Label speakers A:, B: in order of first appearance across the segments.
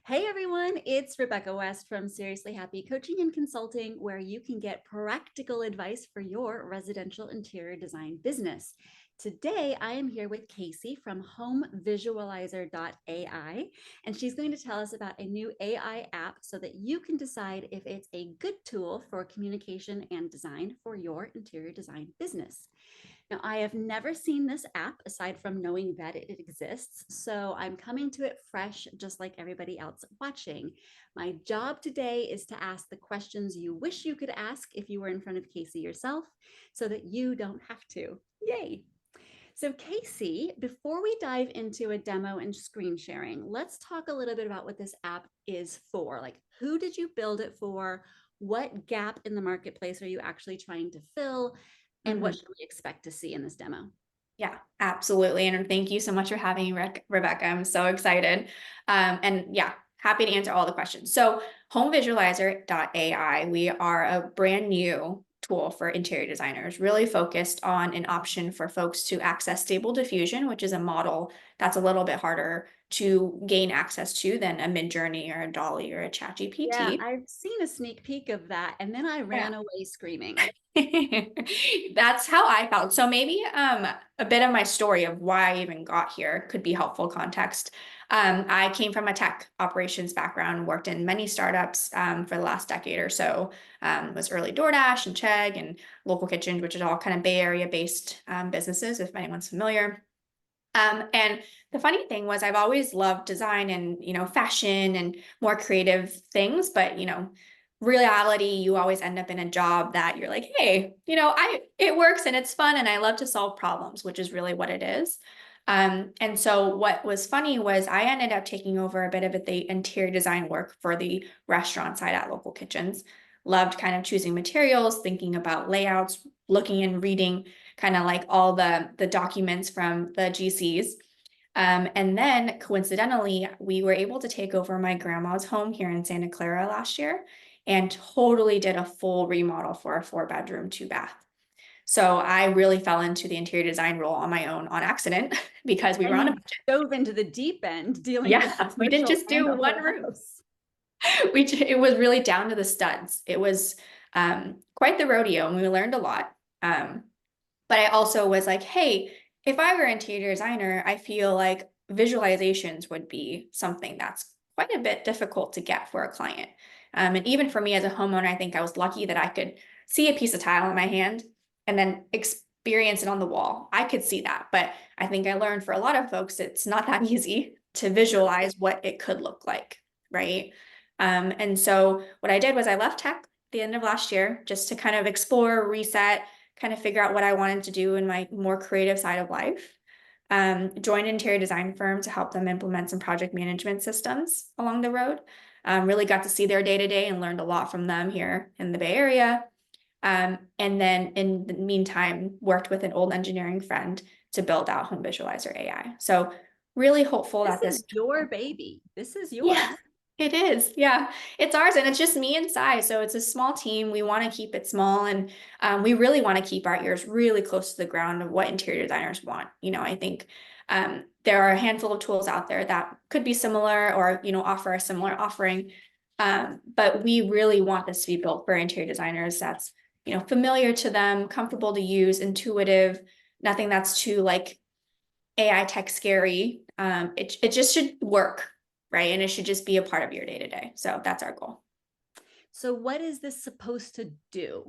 A: Hey everyone, it's Rebecca West from Seriously Happy Coaching and Consulting, where you can get practical advice for your residential interior design business. Today, I am here with Kasey from HomeVisualizer.ai, and she's going to tell us about a new AI app so that you can decide if it's a good tool for communication and design for your interior design business. Now, I have never seen this app aside from knowing that it exists, so I'm coming to it fresh, just like everybody else watching. My job today is to ask the questions you wish you could ask if you were in front of Kasey yourself, so that you don't have to. Yay! So, Kasey, before we dive into a demo and screen sharing, let's talk a little bit about what this app is for. Like, who did you build it for? What gap in the marketplace are you actually trying to fill? And what
B: Mhm.
A: should we expect to see in this demo?
B: Yeah, absolutely. And thank you so much for having me, Rebecca. I'm so excited. And yeah, happy to answer all the questions. So, HomeVisualizer.ai, we are a brand new tool for interior designers, really focused on an option for folks to access stable diffusion, which is a model that's a little bit harder to gain access to than a Midjourney or a Dolly or a
A: Yeah,
B: ChatGPT.
A: I've seen a sneak peek of that, and then I
B: Yeah.
A: ran away screaming.
B: That's how I felt. So maybe a bit of my story of why I even got here could be helpful context. I came from a tech operations background, worked in many startups for the last decade or so. Was early DoorDash and Chegg and Local Kitchen, which is all kind of Bay Area based businesses, if anyone's familiar. And the funny thing was I've always loved design and, fashion and more creative things, but, reality, you always end up in a job that you're like, hey, it works and it's fun and I love to solve problems, which is really what it is. And so what was funny was I ended up taking over a bit of the interior design work for the restaurant side at Local Kitchens. Loved kind of choosing materials, thinking about layouts, looking and reading kind of like all the documents from the GCs. And then coincidentally, we were able to take over my grandma's home here in Santa Clara last year and totally did a full remodel for a 4 bedroom, 2 bath. So I really fell into the interior design role on my own on accident because we were
A: And
B: on a
A: you
B: budget.
A: dove into the deep end dealing with
B: Yeah, we didn't
A: commercial
B: just
A: and
B: do
A: a
B: one
A: whole
B: room.
A: house.
B: It was really down to the studs. It was quite the rodeo, and we learned a lot. But I also was like, hey, if I were an interior designer, I feel like visualizations would be something that's quite a bit difficult to get for a client. And even for me as a homeowner, I think I was lucky that I could see a piece of tile in my hand and then experience it on the wall. I could see that. But I think I learned for a lot of folks, it's not that easy to visualize what it could look like. Right. And so what I did was I left tech the end of last year just to kind of explore, reset, kind of figure out what I wanted to do in my more creative side of life. Joined an interior design firm to help them implement some project management systems along the road. Really got to see their day to day and learned a lot from them here in the Bay Area. And then in the meantime, worked with an old engineering friend to build out Home Visualizer AI. So really hopeful
A: This
B: that
A: is
B: this
A: your baby. This is yours.
B: yeah, it is. Yeah, it's ours, and it's just me and Sai. So it's a small team. We want to keep it small, and we really want to keep our ears really close to the ground of what interior designers want. I think there are a handful of tools out there that could be similar or offer a similar offering, but we really want this to be built for interior designers. That's familiar to them, comfortable to use, intuitive. Nothing that's too like AI tech scary. It just should work, right? And it should just be a part of your day to day. So that's our goal.
A: So what is this supposed to do?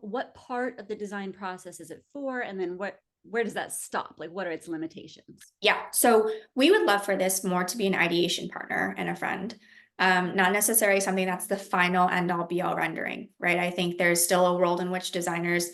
A: What part of the design process is it for? And then where does that stop? Like what are its limitations?
B: Yeah. So we would love for this more to be an ideation partner and a friend. Not necessarily something that's the final end all be all rendering, right? I think there's still a world in which designers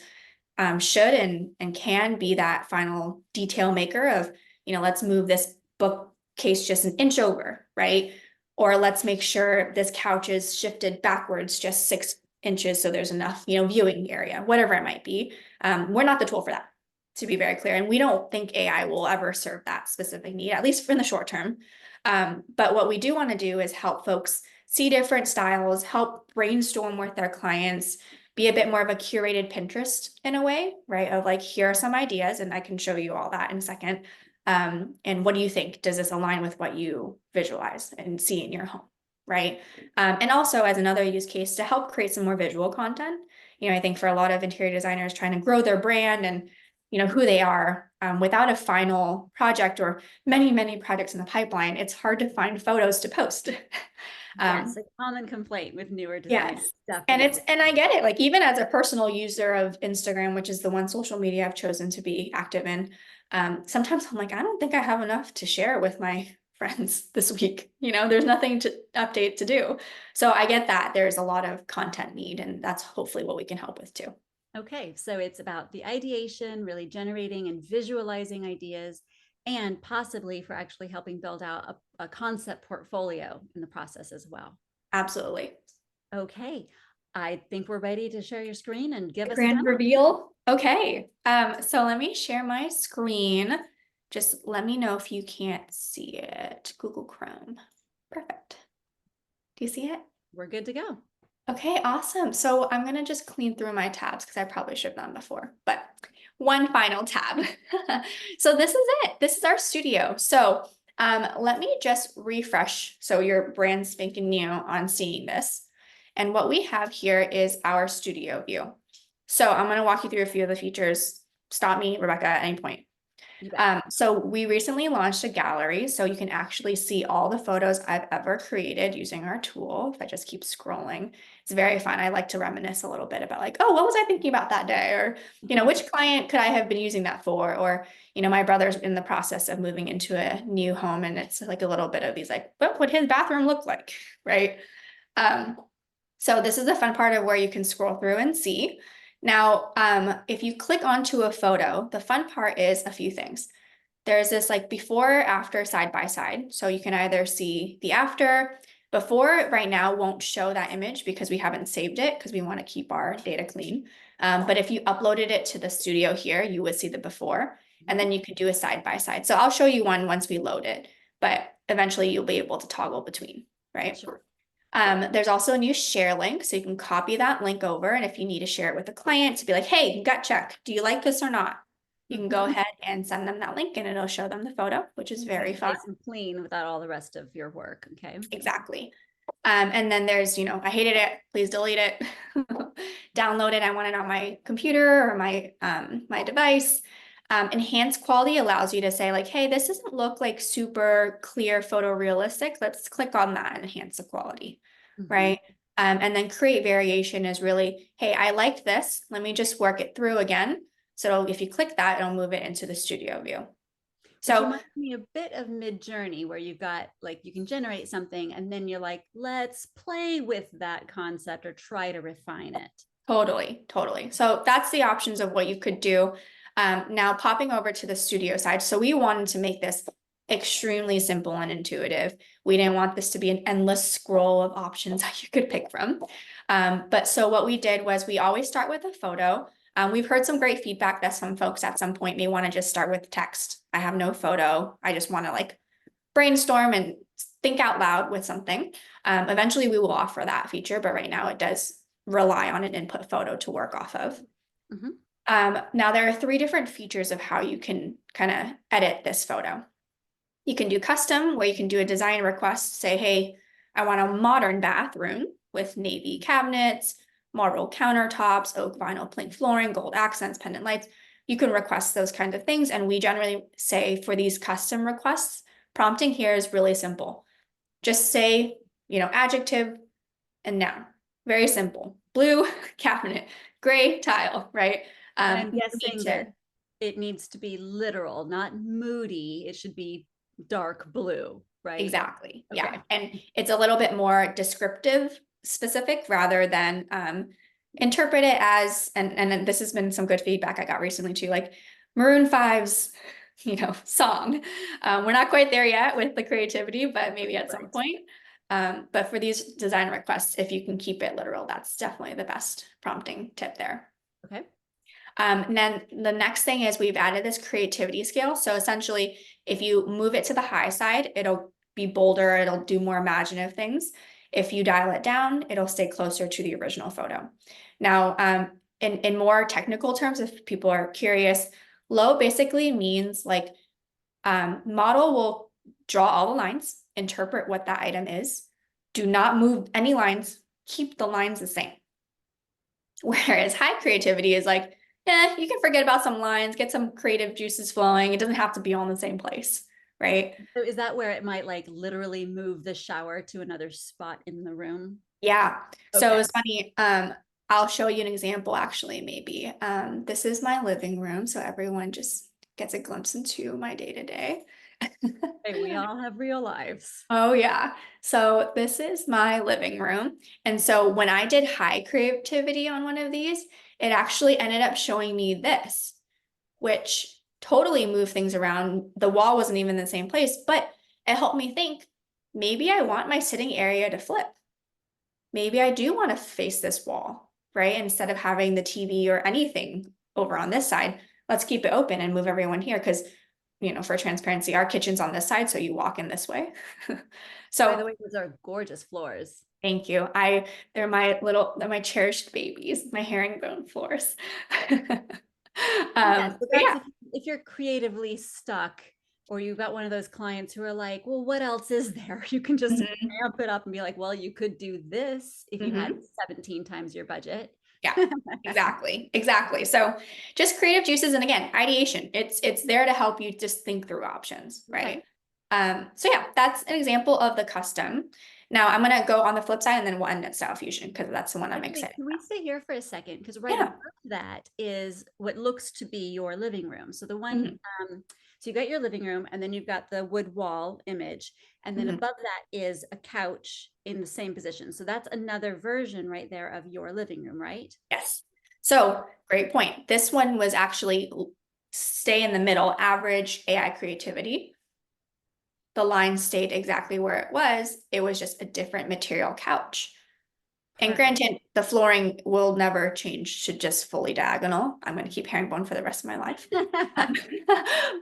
B: should and can be that final detail maker of, let's move this bookcase just an inch over, right? Or let's make sure this couch is shifted backwards just 6 inches so there's enough, viewing area, whatever it might be. We're not the tool for that, to be very clear. And we don't think AI will ever serve that specific need, at least in the short term. But what we do want to do is help folks see different styles, help brainstorm with their clients, be a bit more of a curated Pinterest in a way, right? Of like, here are some ideas, and I can show you all that in a second. And what do you think? Does this align with what you visualize and see in your home? right? And also as another use case to help create some more visual content. I think for a lot of interior designers trying to grow their brand and who they are, without a final project or many projects in the pipeline, it's hard to find photos to post.
A: Yes, a common complaint with newer designers,
B: Yes.
A: definitely.
B: And I get it. Like even as a personal user of Instagram, which is the one social media I've chosen to be active in, sometimes I'm like, I don't think I have enough to share with my friends this week. There's nothing to update to do. So I get that there's a lot of content need, and that's hopefully what we can help with too.
A: Okay, so it's about the ideation, really generating and visualizing ideas, and possibly for actually helping build out a concept portfolio in the process as well.
B: Absolutely.
A: Okay, I think we're ready to share your screen and give
B: The
A: us a
B: grand
A: demo.
B: reveal. Okay. So let me share my screen. Just let me know if you can't see it. Google Chrome. Perfect. Do you see it?
A: We're good to go.
B: Okay, awesome. So I'm gonna just clean through my tabs because I probably should have done before, but one final tab. So this is it. This is our studio. So let me just refresh so you're brand spanking new on seeing this. And what we have here is our studio view. So I'm gonna walk you through a few of the features. Stop me, Rebecca, at any point.
A: You bet.
B: So we recently launched a gallery, so you can actually see all the photos I've ever created using our tool. If I just keep scrolling, it's very fun. I like to reminisce a little bit about like, oh, what was I thinking about that day? Or, which client could I have been using that for? Or, my brother's in the process of moving into a new home, and it's like a little bit of these like, what would his bathroom look like? Right. So this is the fun part of where you can scroll through and see. Now, if you click onto a photo, the fun part is a few things. There's this like before, after, side by side. So you can either see the after. Before right now won't show that image because we haven't saved it because we want to keep our data clean. But if you uploaded it to the studio here, you would see the before, and then you could do a side by side. So I'll show you one once we load it, but eventually you'll be able to toggle between, right?
A: Sure.
B: There's also a new share link, so you can copy that link over, and if you need to share it with a client to be like, hey, gut check, do you like this or not? You can go ahead and send them that link and it'll show them the photo, which is very fun.
A: Nice and clean without all the rest of your work. Okay.
B: Exactly. And then there's, I hated it, please delete it. Download it, I want it on my computer or my my device. Enhanced quality allows you to say like, hey, this doesn't look like super clear photorealistic. Let's click on that and enhance the quality, right? And then create variation is really, hey, I liked this. Let me just work it through again. So if you click that, it'll move it into the studio view.
A: Which
B: So
A: reminds me a bit of Mid-Journey, where you've got like you can generate something and then you're like, let's play with that concept or try to refine it.
B: totally. So that's the options of what you could do. Now popping over to the studio side. So we wanted to make this extremely simple and intuitive. We didn't want this to be an endless scroll of options that you could pick from. But so what we did was we always start with a photo. We've heard some great feedback that some folks at some point may want to just start with text. I have no photo. I just want to like brainstorm and think out loud with something. Eventually we will offer that feature, but right now it does rely on an input photo to work off of. Now there are 3 different features of how you can kind of edit this photo. You can do custom, where you can do a design request, say, hey, I want a modern bathroom with navy cabinets, marble countertops, oak vinyl plank flooring, gold accents, pendant lights. You can request those kinds of things. And we generally say for these custom requests, prompting here is really simple. Just say, adjective and noun. Very simple. Blue cabinet, gray tile, right?
A: And I'm guessing that it needs to be literal, not moody. It should be dark blue, right?
B: Exactly.
A: Okay.
B: Yeah. And it's a little bit more descriptive specific rather than interpret it as, and then this has been some good feedback I got recently too, like Maroon 5's, song. We're not quite there yet with the creativity, but maybe at some point. But for these design requests, if you can keep it literal, that's definitely the best prompting tip there.
A: Okay.
B: And then the next thing is we've added this creativity scale. So essentially, if you move it to the high side, it'll be bolder, it'll do more imaginative things. If you dial it down, it'll stay closer to the original photo. Now, in more technical terms, if people are curious, low basically means like model will draw all the lines, interpret what that item is, Do not move any lines, keep the lines the same. Whereas high creativity is like, you can forget about some lines, get some creative juices flowing. It doesn't have to be all in the same place, right?
A: So is that where it might like literally move the shower to another spot in the room?
B: Yeah. So
A: Okay.
B: it's funny. I'll show you an example actually, maybe. This is my living room, so everyone just gets a glimpse into my day to day.
A: Hey, we all have real lives.
B: Oh yeah. So this is my living room. And so when I did high creativity on one of these, it actually ended up showing me this, which totally moved things around. The wall wasn't even in the same place, but it helped me think, maybe I want my sitting area to flip. Maybe I do want to face this wall, right? Instead of having the TV or anything over on this side, let's keep it open and move everyone here. Because, for transparency, our kitchen's on this side, so you walk in this way.
A: By
B: So
A: the way, those are gorgeous floors.
B: thank you. They're my cherished babies, my herringbone floors.
A: Yeah, so
B: But
A: that's
B: yeah.
A: if you're creatively stuck or you've got one of those clients who are like, well, what else is there? You can just
B: Mhm.
A: amp it up and be like, well, you could do this if you had
B: Mhm.
A: 17 times your budget.
B: Yeah, exactly. Exactly. So just creative juices. And again, ideation, it's there to help you just think through options,
A: Okay.
B: right? So yeah, that's an example of the custom. Now I'm going to go on the flip side and then we'll end at style fusion because that's the one I'm
A: Actually,
B: excited
A: can we stay here for a second? Because right
B: about.
A: above that is what looks to be your living room. So the
B: Yeah.
A: one, so you've got your living room, and then you've got the wood wall image, and then
B: Mhm.
A: above that is a couch in the same position. So that's another version right there of your living room, right?
B: Yes. So great point. This one was actually stay in the middle, average AI creativity. The line stayed exactly where it was. It was just a different material couch. And
A: Perfect.
B: granted, the flooring will never change to just fully diagonal. I'm going to keep herringbone for the rest of my life.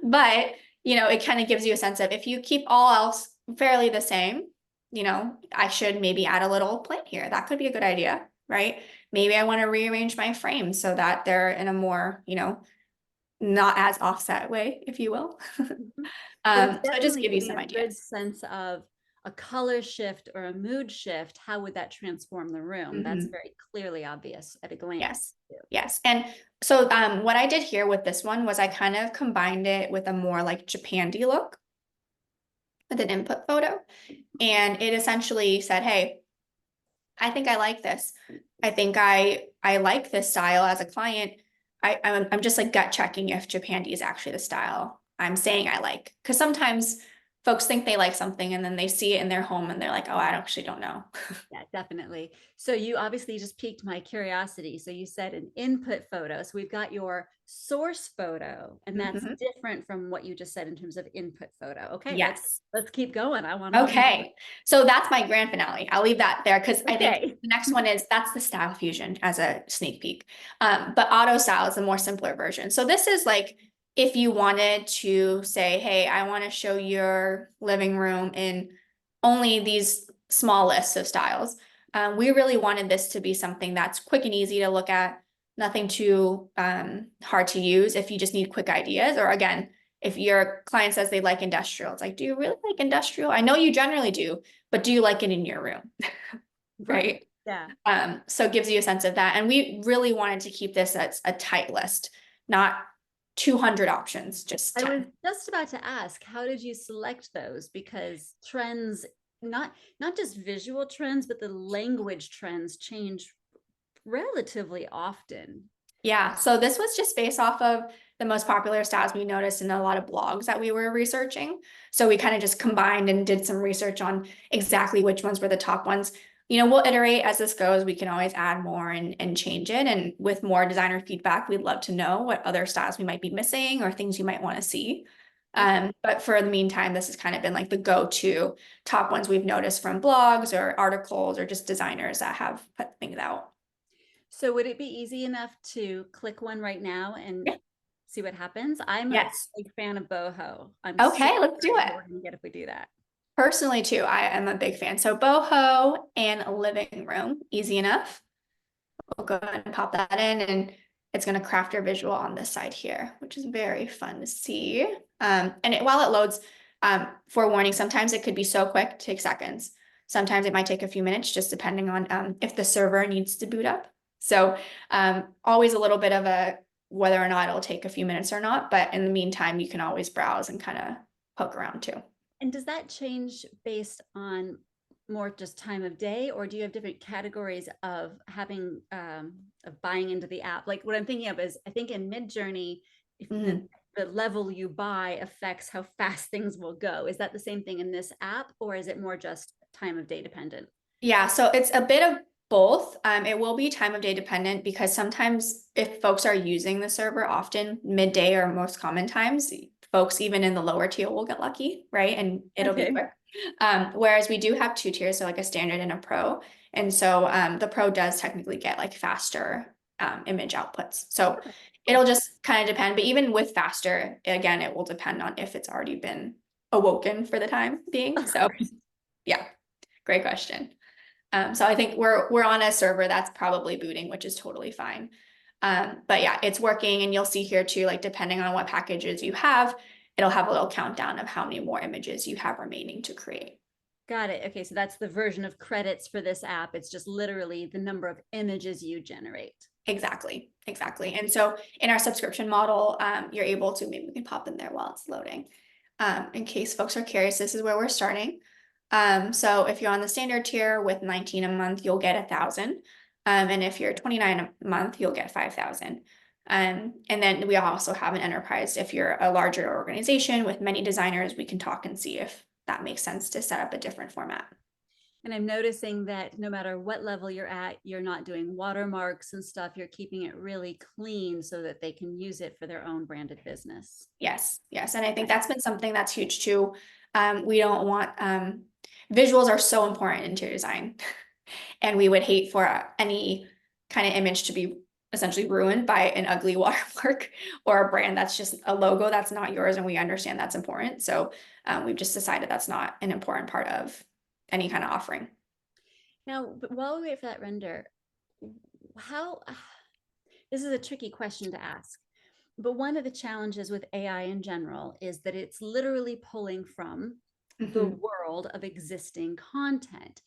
B: But, it kind of gives you a sense of if you keep all else fairly the same, I should maybe add a little plant here. That could be a good idea, right? Maybe I want to rearrange my frames so that they're in a more, not as offset way, if you will.
A: Mhm. But it's
B: So just
A: definitely
B: give you
A: giving
B: some
A: a good
B: ideas.
A: sense of a color shift or a mood shift. How would that transform the room? That's
B: Mhm.
A: very clearly obvious at a glance.
B: Yes. Yes. And so what I did here with this one was I kind of combined it with a more like Japandi look with an input photo. And it essentially said, hey, I think I like this. I think I like this style as a client. I'm just like gut checking if Japandi is actually the style I'm saying I like. Because sometimes folks think they like something and then they see it in their home and they're like, oh, I actually don't know.
A: Yeah, definitely. So you obviously just piqued my curiosity. So you said an input photo. So we've got your source photo, and that's
B: Mhm.
A: different from what you just said in terms of input photo. Okay,
B: Yes.
A: let's keep going. I want to know more.
B: Okay, so that's my grand finale. I'll leave that there because I think
A: Okay.
B: the next one that's the style fusion as a sneak peek. But auto style is the more simpler version. So this is like if you wanted to say, hey, I want to show your living room in only these small lists of styles. We really wanted this to be something that's quick and easy to look at, nothing too hard to use if you just need quick ideas, or again, if your client says they like industrial, it's like, do you really like industrial? I know you generally do, but do you like it in your room?
A: Right.
B: Right.
A: Yeah.
B: So it gives you a sense of that. And we really wanted to keep this as a tight list, not 200 options, just
A: I
B: 10.
A: was just about to ask, how did you select those? Because trends, not just visual trends, but the language trends change relatively often.
B: Yeah. So this was just based off of the most popular styles we noticed in a lot of blogs that we were researching. So we kind of just combined and did some research on exactly which ones were the top ones. We'll iterate as this goes. We can always add more and change it. And with more designer feedback, we'd love to know what other styles we might be missing or things you might want to see.
A: Okay.
B: But for the meantime, this has kind of been like the go-to top ones we've noticed from blogs or articles or just designers that have put things out.
A: So would it be easy enough to click one right now and
B: Yeah.
A: see what happens? I'm a
B: Yes.
A: big fan of boho. I'm super
B: Okay, let's do
A: curious
B: it.
A: what we're going to get if we do that.
B: Personally, too, I am a big fan. So boho and a living room, easy enough. We'll go ahead and pop that in, and it's going to craft your visual on this side here, which is very fun to see. While it loads, forewarning, sometimes it could be so quick, take seconds. Sometimes it might take a few minutes, just depending on if the server needs to boot up. So always a little bit of a whether or not it'll take a few minutes or not. But in the meantime, you can always browse and kind of poke around too.
A: And does that change based on more just time of day, or do you have different categories of having of buying into the app? Like what I'm thinking of is I think in Midjourney, if the level you buy affects how fast things will go. Is that the same thing in this app, or is it more just time of day dependent?
B: Yeah, so it's a bit of both. It will be time of day dependent because sometimes if folks are using the server often, midday or most common times, folks even in the lower tier will get lucky, right? And it'll be
A: Okay.
B: quick. Whereas we do have two tiers, so like a standard and a pro. And so the pro does technically get like faster image outputs. So it'll just kind of depend. But even with faster, again, it will depend on if it's already been awoken for the time being. So yeah, great question. So I think we're on a server that's probably booting, which is totally fine. But yeah, it's working, and you'll see here too, like depending on what packages you have, it'll have a little countdown of how many more images you have remaining to create.
A: Got it. Okay, so that's the version of credits for this app. It's just literally the number of images you generate.
B: Exactly, exactly. And so in our subscription model, you're able to, maybe we can pop in there while it's loading. In case folks are curious, this is where we're starting. So if you're on the standard tier with 19 a month, you'll get 1,000. And if you're 29 a month, you'll get 5,000. And then we also have an enterprise. If you're a larger organization with many designers, we can talk and see if that makes sense to set up a different format.
A: And I'm noticing that no matter what level you're at, you're not doing watermarks and stuff. You're keeping it really clean so that they can use it for their own branded business.
B: Yes, yes. And I think that's been something that's huge too. We don't want visuals are so important in interior design. And we would hate for any kind of image to be essentially ruined by an ugly watermark or a brand that's just a logo that's not yours. And we understand that's important. So we've just decided that's not an important part of any kind of offering.
A: Now, but while we wait for that render, how this is a tricky question to ask. But one of the challenges with AI in general is that it's literally pulling from the world of existing content.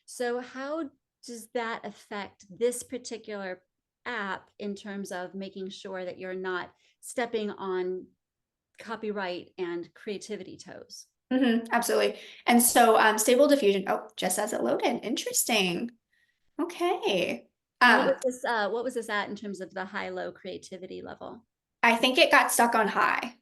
A: So, how does that affect this particular app in terms of making sure that you're not stepping on copyright and creativity toes?
B: Absolutely. And so Stable Diffusion, oh, just as it loaded. Interesting. Okay.
A: And
B: Um,
A: what was this at in terms of the high-low creativity level?
B: I think it got stuck on high,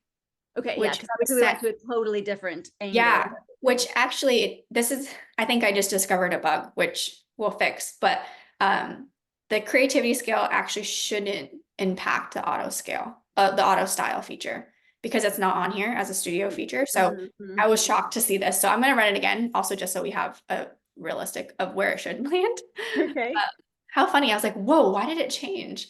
A: Okay, yeah,
B: which
A: because
B: was
A: obviously we went
B: set.
A: to a totally different angle.
B: Yeah, which actually this is, I think I just discovered a bug, which we'll fix, but the creativity scale actually shouldn't impact the auto style feature because it's not on here as a studio feature. So
A: Mhm.
B: I was shocked to see this. So I'm going to run it again, also just so we have a realistic of where it should land.
A: Okay.
B: How funny. I was like, whoa, why did it change?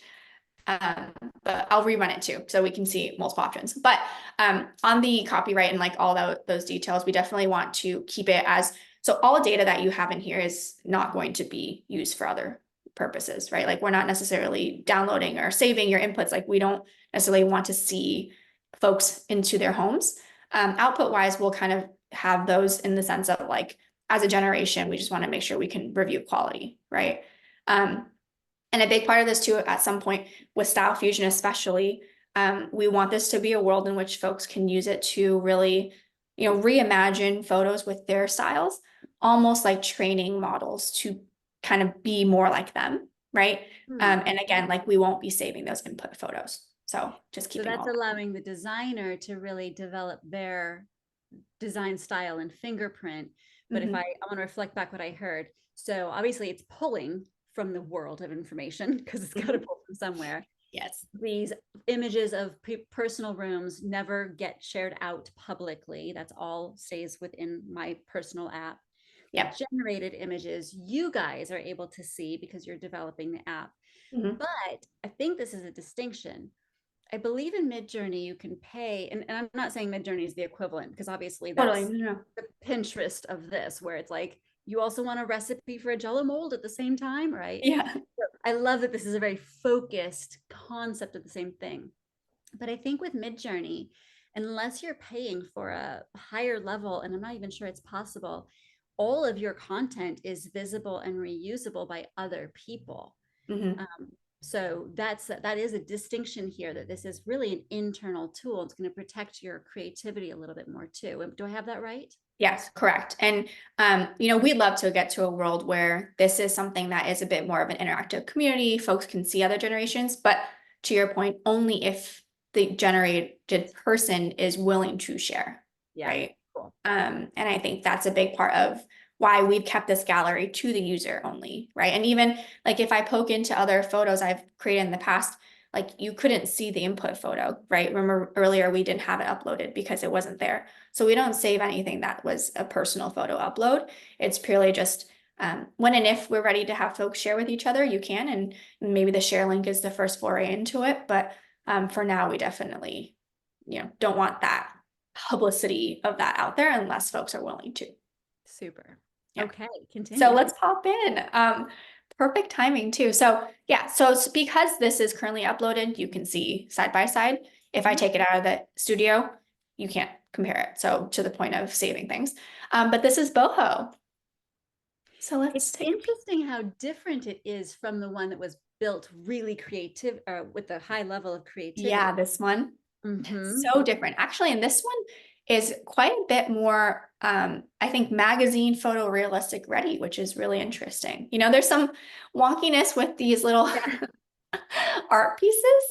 B: Um, but I'll rerun it too, so we can see multiple options. But on the copyright and like all those details, we definitely want to keep it as, so all data that you have in here is not going to be used for other purposes, right? Like we're not necessarily downloading or saving your inputs. Like we don't necessarily want to see folks into their homes. Output wise, we'll kind of have those in the sense of like, as a generation, we just want to make sure we can review quality, right? And a big part of this too, at some point with Style Fusion, especially, we want this to be a world in which folks can use it to really, reimagine photos with their styles, almost like training models to kind of be more like them, right?
A: Hmm.
B: And again, like we won't be saving those input photos. So just
A: So
B: keeping
A: that's
B: all.
A: allowing the designer to really develop their design style and fingerprint. But if I want to reflect back what I heard, so obviously it's pulling from the world of information because it's got to pull from somewhere.
B: Yes.
A: These images of personal rooms never get shared out publicly. That's all stays within my personal app. The
B: Yep.
A: generated images you guys are able to see because you're developing the app. But I think this is a distinction. I believe in Midjourney you can pay, and I'm not saying Midjourney is the equivalent because obviously
B: Totally.
A: that's
B: No, no.
A: the Pinterest of this, where it's like you also want a recipe for a Jello mold at the same time, right?
B: Yeah.
A: I love that this is a very focused concept of the same thing. But I think with Midjourney, unless you're paying for a higher level, and I'm not even sure it's possible, all of your content is visible and reusable by other people.
B: Mhm.
A: So that is a distinction here, that this is really an internal tool. It's going to protect your creativity a little bit more too. Do I have that right?
B: Yes, correct. And we'd love to get to a world where this is something that is a bit more of an interactive community. Folks can see other generations, but to your point, only if the generated person is willing to share,
A: Yeah.
B: right?
A: Cool.
B: And I think that's a big part of why we've kept this gallery to the user only, right? And even like if I poke into other photos I've created in the past, like you couldn't see the input photo, right? Remember earlier we didn't have it uploaded because it wasn't there. So we don't save anything that was a personal photo upload. It's purely just when and if we're ready to have folks share with each other, you can, and maybe the share link is the first foray into it. But for now, we definitely, don't want that publicity of that out there unless folks are willing to.
A: Super.
B: Yeah.
A: Okay,
B: So
A: continue.
B: let's hop in. Perfect timing too. So yeah, so because this is currently uploaded, you can see side by side. If I
A: Mhm.
B: take it out of the studio, you can't compare it. So to the point of saving things. But this is boho. So
A: It's
B: let's take a peek.
A: interesting how different it is from the one that was built really creative, with a high level of creativity.
B: Yeah, this one.
A: Mm-hmm.
B: So different. Actually, and this one is quite a bit more, I think, magazine photorealistic ready, which is really interesting. There's some wonkiness with these little
A: Yeah,
B: art pieces,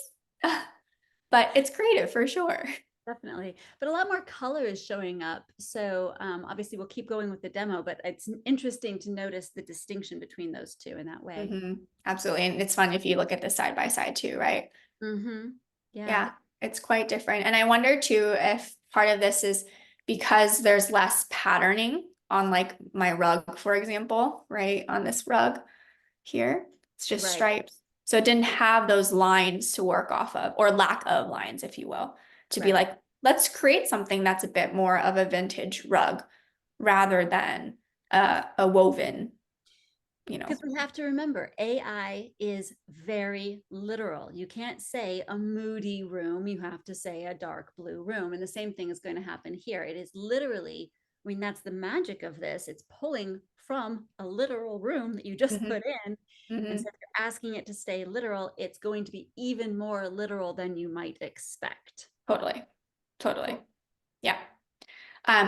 B: but it's creative for sure.
A: definitely. But a lot more color is showing up. So obviously we'll keep going with the demo, but it's interesting to notice the distinction between those two in that way.
B: Absolutely. And it's fun if you look at this side by side too, right?
A: Mm-hmm. Yeah.
B: Yeah, it's quite different. And I wonder too if part of this is because there's less patterning on like my rug, for example, right? On this rug here, it's just
A: Right.
B: stripes. So it didn't have those lines to work off of, or lack of lines, if you will, to be
A: Right.
B: like, let's create something that's a bit more of a vintage rug rather than a woven,
A: Because we have to remember, AI is very literal. You can't say a moody room, you have to say a dark blue room. And the same thing is going to happen here. It is literally, I mean, that's the magic of this. It's pulling from a literal room that you just
B: hmm
A: put in. And so
B: hmm
A: if you're asking it to stay literal, it's going to be even more literal than you might expect.
B: Totally. Totally.
A: Cool.
B: Yeah.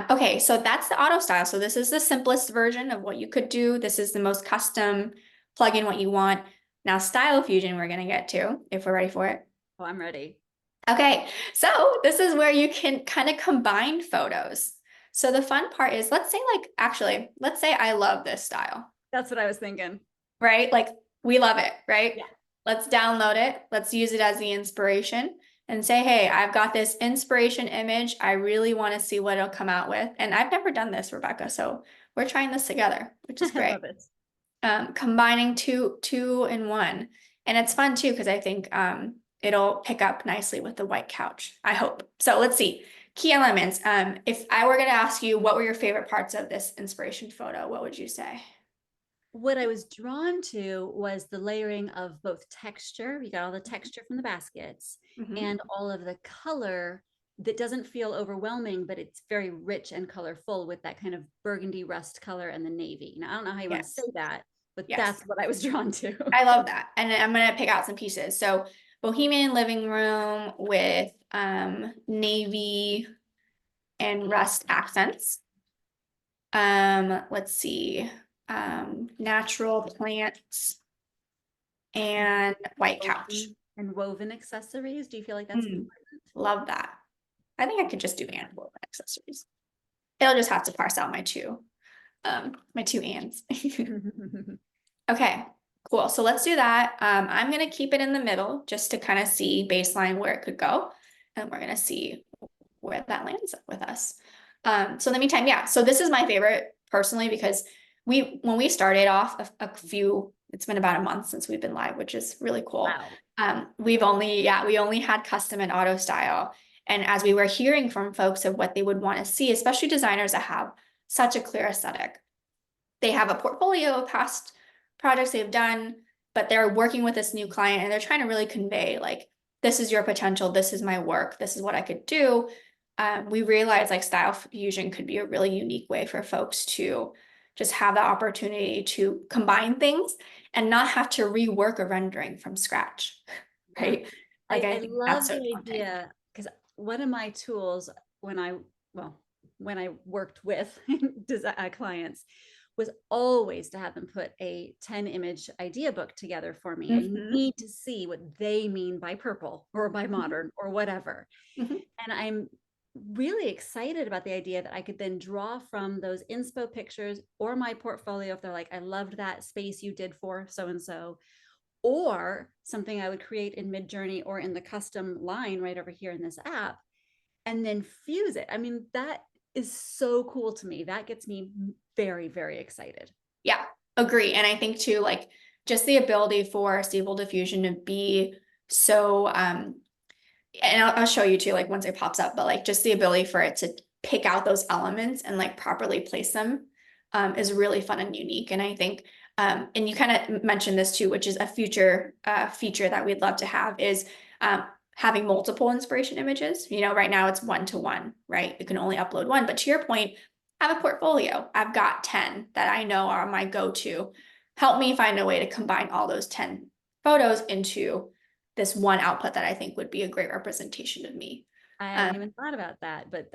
B: Okay, so that's the auto style. So this is the simplest version of what you could do. This is the most custom, plug in what you want. Now style fusion we're gonna get to if we're ready for it.
A: Oh, I'm ready.
B: Okay, so this is where you can kind of combine photos. So the fun part is, let's say I love this style,
A: That's what I was thinking.
B: right? Like we love it, right?
A: Yeah.
B: Let's download it. Let's use it as the inspiration and say, hey, I've got this inspiration image. I really want to see what it'll come out with. And I've never done this, Rebecca. So we're trying this together, which is
A: I
B: great.
A: love it.
B: Combining two in one. And it's fun too, because I think it'll pick up nicely with the white couch, I hope. So let's see. Key elements. If I were going to ask you what were your favorite parts of this inspiration photo, what would you say?
A: What I was drawn to was the layering of both texture. You got all the texture from the baskets
B: Mm-hmm.
A: and all of the color that doesn't feel overwhelming, but it's very rich and colorful with that kind of burgundy rust color and the navy. Now, I don't know how you want to say
B: Yes.
A: that, but
B: Yes.
A: that's what I was drawn to.
B: I love that. And I'm gonna pick out some pieces. So Bohemian living room with navy and rust accents. Let's see. Natural plants and white couch.
A: And woven accessories. Do you feel like that's
B: Mm,
A: important?
B: love that. I think I could just do and woven accessories. It'll just have to parse out my two ands. Okay, cool. So let's do that. I'm gonna keep it in the middle just to kind of see baseline where it could go. And we're gonna see where that lands with us. So in the meantime, yeah, so this is my favorite personally because when we started off it's been about a month since we've been live, which is really cool.
A: Wow.
B: We only had custom and auto style. And as we were hearing from folks of what they would want to see, especially designers that have such a clear aesthetic, they have a portfolio of past projects they've done, but they're working with this new client and they're trying to really convey like, this is your potential, this is my work, this is what I could do. We realized like style fusion could be a really unique way for folks to just have the opportunity to combine things and not have to rework a rendering from scratch,
A: Yeah.
B: right? Like I
A: I
B: think
A: love
B: that's so
A: the
B: daunting.
A: idea because one of my tools when well, when I worked with clients was always to have them put a 10 image idea book together for me. I
B: Mhm,
A: need to see what they mean by purple or by
B: mhm,
A: modern or whatever.
B: mhm,
A: And I'm really excited about the idea that I could then draw from those inspo pictures or my portfolio if they're like, I loved that space you did for so and so, or something I would create in Midjourney or in the custom line right over here in this app, and then fuse it. I mean, that is so cool to me. That gets me very, very excited.
B: yeah, agree. And I think too, like just the ability for Stable Diffusion to be so and I'll show you too, like once it pops up, but like just the ability for it to pick out those elements and like properly place them is really fun and unique. And I think, and you kind of mentioned this too, which is a future feature that we'd love to have is having multiple inspiration images. You know, right now it's 1-to-1, right? You can only upload one, but to your point, I have a portfolio. I've got 10 that I know are my go-to. Help me find a way to combine all those 10 photos into this one output that I think would be a great representation of me.
A: I
B: Um,
A: hadn't even thought about that, but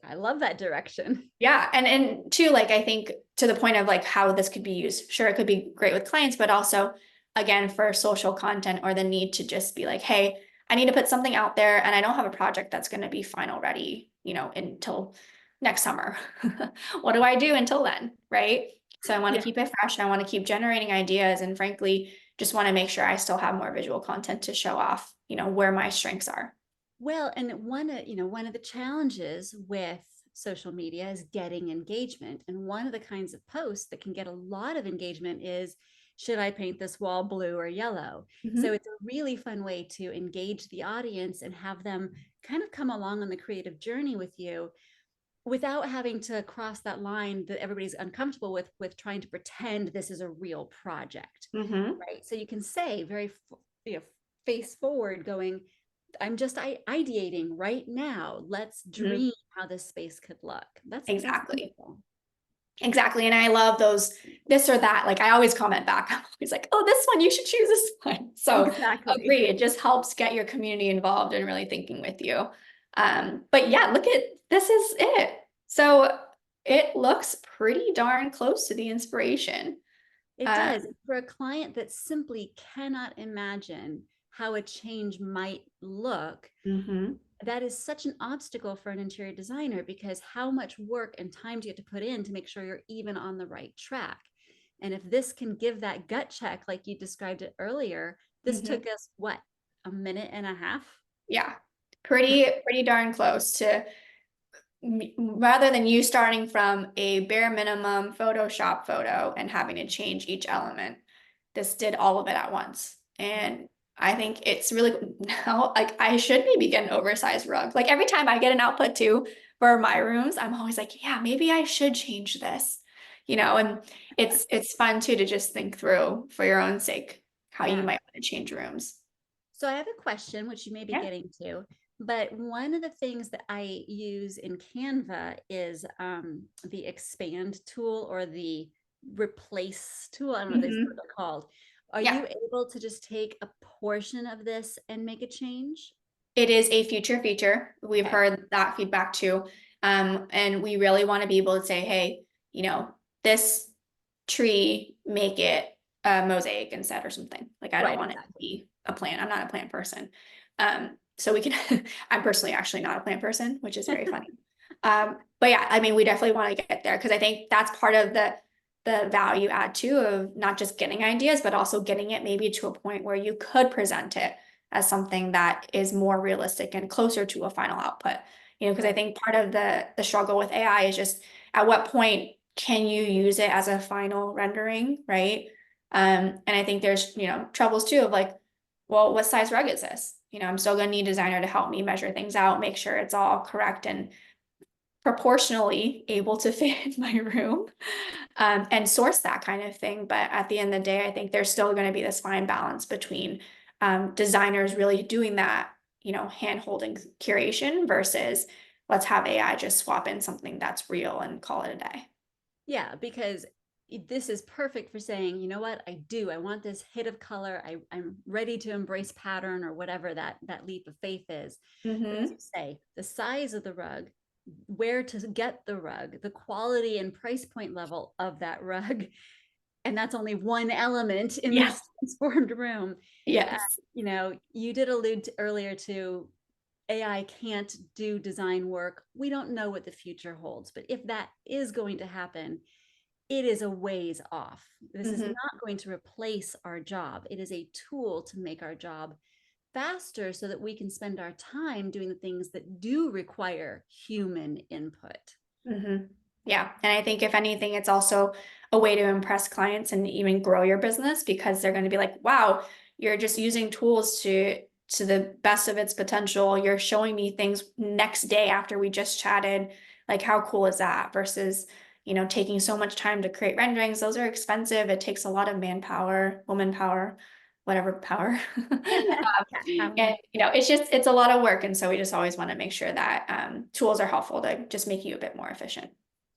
A: I love that direction.
B: yeah, and too, like I think to the point of like how this could be used. Sure, it could be great with clients, but also again for social content or the need to just be like, hey, I need to put something out there, and I don't have a project that's going to be final ready, you know, until next summer. What do I do until then, right? So I want to
A: Yeah.
B: keep it fresh, and I want to keep generating ideas, and frankly, just want to make sure I still have more visual content to show off, you know, where my strengths are.
A: Well, and one of the challenges with social media is getting engagement. And one of the kinds of posts that can get a lot of engagement is, should I paint this wall blue or yellow? So
B: Mhm.
A: it's a really fun way to engage the audience and have them kind of come along on the creative journey with you without having to cross that line that everybody's uncomfortable with trying to pretend this is a real project,
B: Mhm.
A: right? So you can say very, face forward, going, I'm just ideating right now. Let's
B: Mhm.
A: dream how this space could look. That's
B: Exactly.
A: wonderful.
B: Exactly. And I love those this or that. Like I always comment back. I'm always like, oh, this one, you should choose this one. So
A: Exactly.
B: agree. It just helps get your community involved and really thinking with you. But yeah, look at this is it. So it looks pretty darn close to the inspiration.
A: It
B: Uh,
A: does. For a client that simply cannot imagine how a change might look,
B: mhm.
A: that is such an obstacle for an interior designer because how much work and time do you have to put in to make sure you're even on the right track? And if this can give that gut check, like you described it earlier, this
B: Mhm.
A: took us what, a minute and a half?
B: Yeah. Pretty darn close to rather than you starting from a bare minimum Photoshop photo and having to change each element, this did all of it at once. And I think it's really now like I should maybe get an oversized rug. Like every time I get an output too for my rooms, I'm always like, yeah, maybe I should change this. You know, and it's fun too to just think through for your own sake how you
A: Yeah.
B: might want to change rooms.
A: So I have a question, which you may be
B: Yeah.
A: getting to, but one of the things that I use in Canva is the expand tool or the replace tool. I don't know what
B: Mhm.
A: they're called. Are
B: Yeah.
A: you able to just take a portion of this and make a change?
B: It is a future feature. We've
A: Okay.
B: heard that feedback too. And we really want to be able to say, hey, you know, this tree, make it a mosaic instead or something. Like I don't
A: Right,
B: want it to
A: exactly.
B: be a plant. I'm not a plant person. So we can, I'm personally actually not a plant person, which is very funny. But yeah, I mean, we definitely want to get there because I think that's part of the value add too of not just getting ideas, but also getting it maybe to a point where you could present it as something that is more realistic and closer to a final output. You know, because I
A: Right.
B: think part of the struggle with AI is just at what point can you use it as a final rendering, right? And I think there's, you know, troubles too of like, well, what size rug is this? You know, I'm still gonna need a designer to help me measure things out, make sure it's all correct and proportionally able to fit in my room, and source that kind of thing. But at the end of the day, I think there's still going to be this fine balance between designers really doing that, you know, hand holding curation versus let's have AI just swap in something that's real and call it a day.
A: Yeah, because this is perfect for saying, you know what, I want this hit of color. I'm ready to embrace pattern or whatever that leap of faith is. But as
B: Mm-hmm.
A: you say, the size of the rug, where to get the rug, the quality and price point level of that rug, and that's only one element in
B: Yes.
A: this transformed room.
B: Yes.
A: You did allude earlier to AI can't do design work. We don't know what the future holds, but if that is going to happen, it is a ways off. This is
B: Mm-hmm.
A: not going to replace our job. It is a tool to make our job faster so that we can spend our time doing the things that do require human input.
B: Mm-hmm. Yeah. And I think if anything, it's also a way to impress clients and even grow your business because they're going to be like, wow, you're just using tools to the best of its potential. You're showing me things next day after we just chatted. Like, how cool is that? Versus, taking so much time to create renderings. Those are expensive. It takes a lot of manpower, woman power, whatever power. And it's a lot of work. And so we just always want to make sure that tools are helpful to just make you a bit more efficient.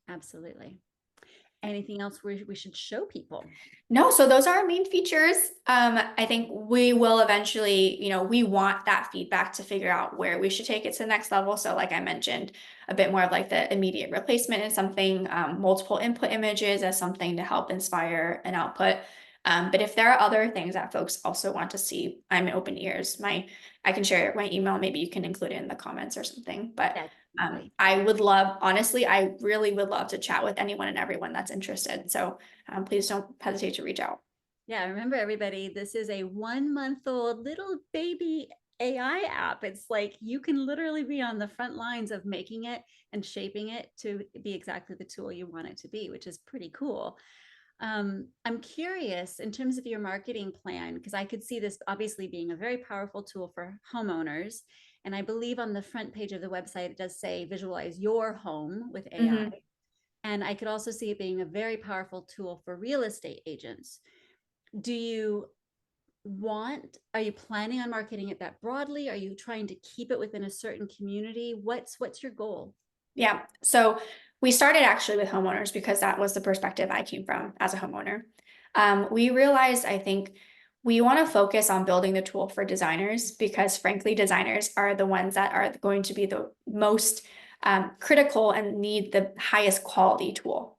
A: Absolutely. Anything else we should show people?
B: No, so those are our main features. I think we will eventually, we want that feedback to figure out where we should take it to the next level. So like I mentioned, a bit more of like the immediate replacement is something, multiple input images as something to help inspire an output. But if there are other things that folks also want to see, I'm open ears. I can share my email. Maybe you can include it in the comments or something. But
A: Definitely.
B: I would love, honestly, I really would love to chat with anyone and everyone that's interested. So please don't hesitate to reach out.
A: Yeah, remember everybody, this is a 1-month-old little baby AI app. It's like you can literally be on the front lines of making it and shaping it to be exactly the tool you want it to be, which is pretty cool. I'm curious in terms of your marketing plan, because I could see this obviously being a very powerful tool for homeowners. And I believe on the front page of the website, it does say visualize your home with AI.
B: Mhm.
A: And I could also see it being a very powerful tool for real estate agents. Do you are you planning on marketing it that broadly? Are you trying to keep it within a certain community? What's your goal?
B: Yeah. So we started actually with homeowners because that was the perspective I came from as a homeowner. We realized, I think, we want to focus on building the tool for designers because, frankly, designers are the ones that are going to be the most critical and need the highest quality tool,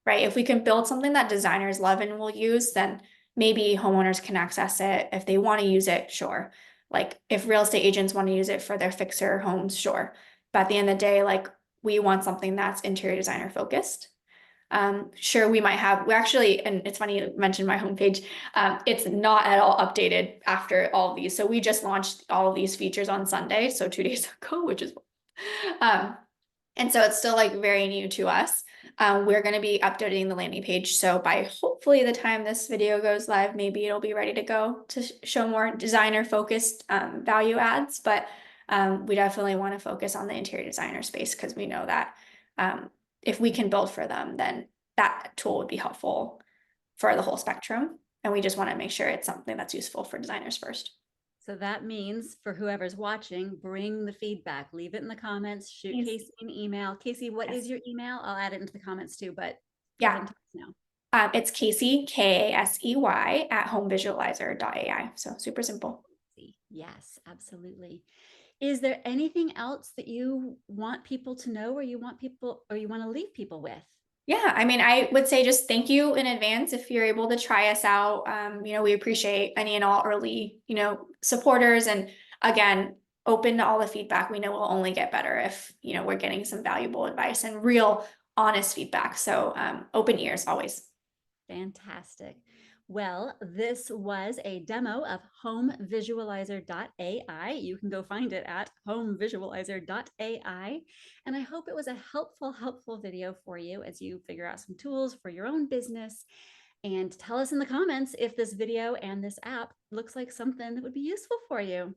B: right? If we can build something that designers love and will use, then maybe homeowners can access it. If they want to use it, sure. Like if real estate agents want to use it for their fixer homes, sure. But at the end of the day, like we want something that's interior designer focused. Sure, we actually, and it's funny you mentioned my homepage. It's not at all updated after all of these. So we just launched all of these features on Sunday, so 2 days ago, which is um, and so it's still like very new to us. We're going to be updating the landing page. So by hopefully the time this video goes live, maybe it'll be ready to go to show more designer focused value adds. But we definitely want to focus on the interior designer space because we know that if we can build for them, then that tool would be helpful for the whole spectrum. And we just want to make sure it's something that's useful for designers first.
A: So that means for whoever's watching, bring the feedback, leave it in the comments, shoot
B: Yes.
A: Kasey an email. Kasey, what is
B: Yes.
A: your email? I'll add it into the comments too, but go ahead
B: Yeah.
A: and tell us now.
B: It's Kasey, Kasey at HomeVisualizer.ai. So super simple.
A: Yes, absolutely. Is there anything else that you want people to know or you want to leave people with?
B: Yeah, I mean, I would say just thank you in advance if you're able to try us out. We appreciate any and all early, supporters. And again, open to all the feedback. We know we'll only get better if, we're getting some valuable advice and real honest feedback. So open ears always.
A: Fantastic. Well, this was a demo of HomeVisualizer.ai. You can go find it at HomeVisualizer.ai. And I hope it was a helpful video for you as you figure out some tools for your own business. And tell us in the comments if this video and this app looks like something that would be useful for you.